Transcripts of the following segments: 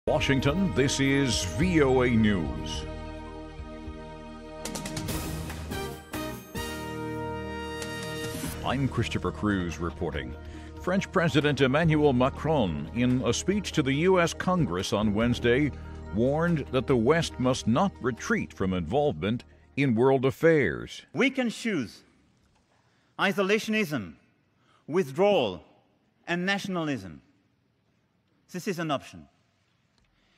Washington, this is VOA News. I'm Christopher Cruz reporting. French President Emmanuel Macron, in a speech to the U.S. Congress on Wednesday, warned that the West must not retreat from involvement in world affairs. We can choose isolationism, withdrawal, and nationalism. This is an option.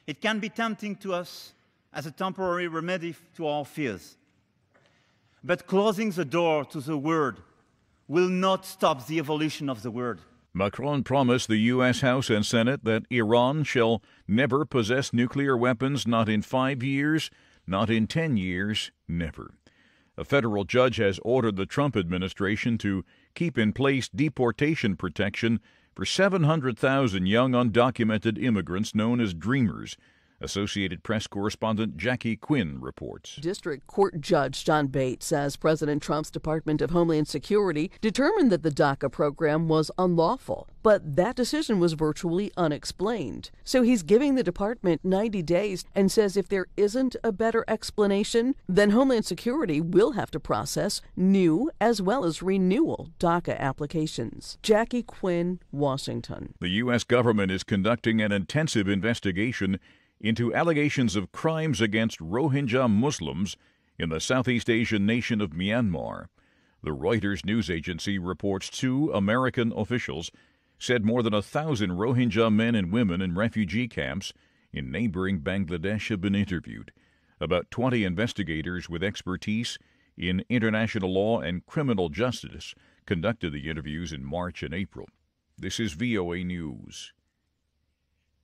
It can be tempting to us as a temporary remedy to our fears. But closing the door to the Word will not stop the evolution of the Word. Macron promised the U.S. House and Senate that Iran shall never possess nuclear weapons, not in 5 years, not in 10 years, never. A federal judge has ordered the Trump administration to keep in place deportation protection for 700,000 young undocumented immigrants known as Dreamers. Associated Press correspondent Jackie Quinn reports. District Court Judge John Bates says President Trump's Department of Homeland Security determined that the DACA program was unlawful, but that decision was virtually unexplained. So he's giving the department 90 days and says if there isn't a better explanation, then Homeland Security will have to process new as well as renewal DACA applications. Jackie Quinn, Washington. The U.S. government is conducting an intensive investigation into allegations of crimes against Rohingya Muslims in the Southeast Asian nation of Myanmar. The Reuters news agency reports 2 American officials said more than 1,000 Rohingya men and women in refugee camps in neighboring Bangladesh have been interviewed. About 20 investigators with expertise in international law and criminal justice conducted the interviews in March and April. This is VOA News.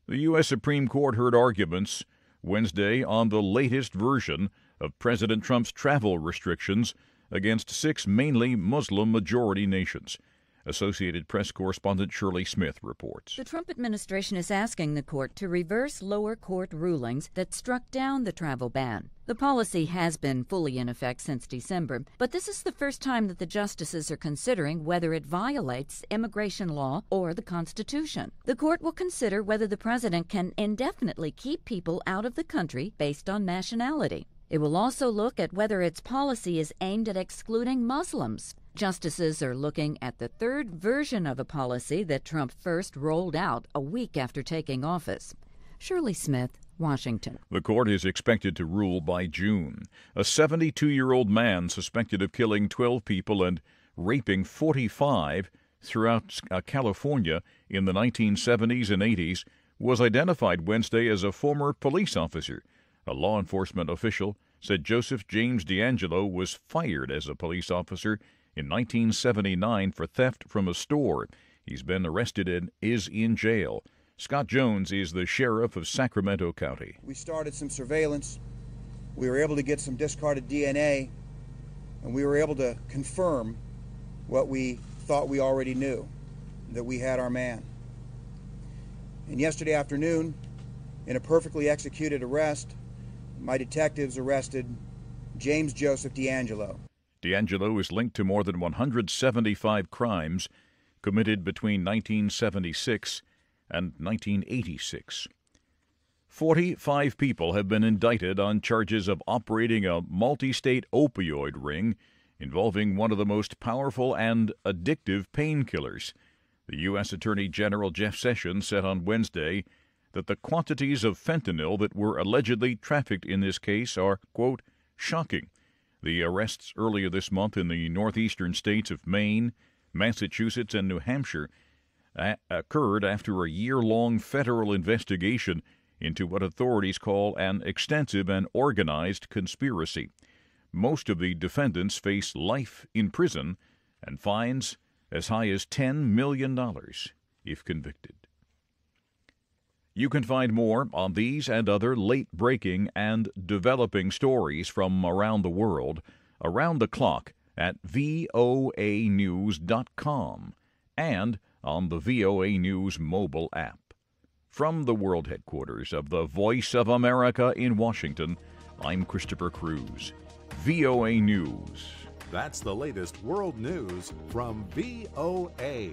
The U.S. Supreme Court heard arguments Wednesday on the latest version of President Trump's travel restrictions against 6 mainly Muslim-majority nations. Associated Press correspondent Shirley Smith reports. The Trump administration is asking the court to reverse lower court rulings that struck down the travel ban. The policy has been fully in effect since December, but this is the first time that the justices are considering whether it violates immigration law or the Constitution. The court will consider whether the president can indefinitely keep people out of the country based on nationality. It will also look at whether its policy is aimed at excluding Muslims. Justices are looking at the third version of a policy that Trump first rolled out a week after taking office. Shirley Smith, Washington. The court is expected to rule by June. A 72-year-old man suspected of killing 12 people and raping 45 throughout California in the 1970s and 80s was identified Wednesday as a former police officer. A law enforcement official said Joseph James D'Angelo was fired as a police officer in 1979 for theft from a store. He's been arrested and is in jail. Scott Jones is the sheriff of Sacramento County. We started some surveillance. We were able to get some discarded DNA, and we were able to confirm what we thought we already knew, that we had our man. And yesterday afternoon, in a perfectly executed arrest, my detectives arrested James Joseph D'Angelo. D'Angelo is linked to more than 175 crimes committed between 1976 and 1986. 45 people have been indicted on charges of operating a multi-state opioid ring involving one of the most powerful and addictive painkillers. The U.S. Attorney General Jeff Sessions said on Wednesday that the quantities of fentanyl that were allegedly trafficked in this case are, quote, shocking. The arrests earlier this month in the northeastern states of Maine, Massachusetts, and New Hampshire occurred after a year-long federal investigation into what authorities call an extensive and organized conspiracy. Most of the defendants face life in prison and fines as high as $10 million if convicted. You can find more on these and other late-breaking and developing stories from around the world, around the clock, at voanews.com and on the VOA News mobile app. From the world headquarters of the Voice of America in Washington, I'm Christopher Cruz. VOA News. That's the latest world news from VOA.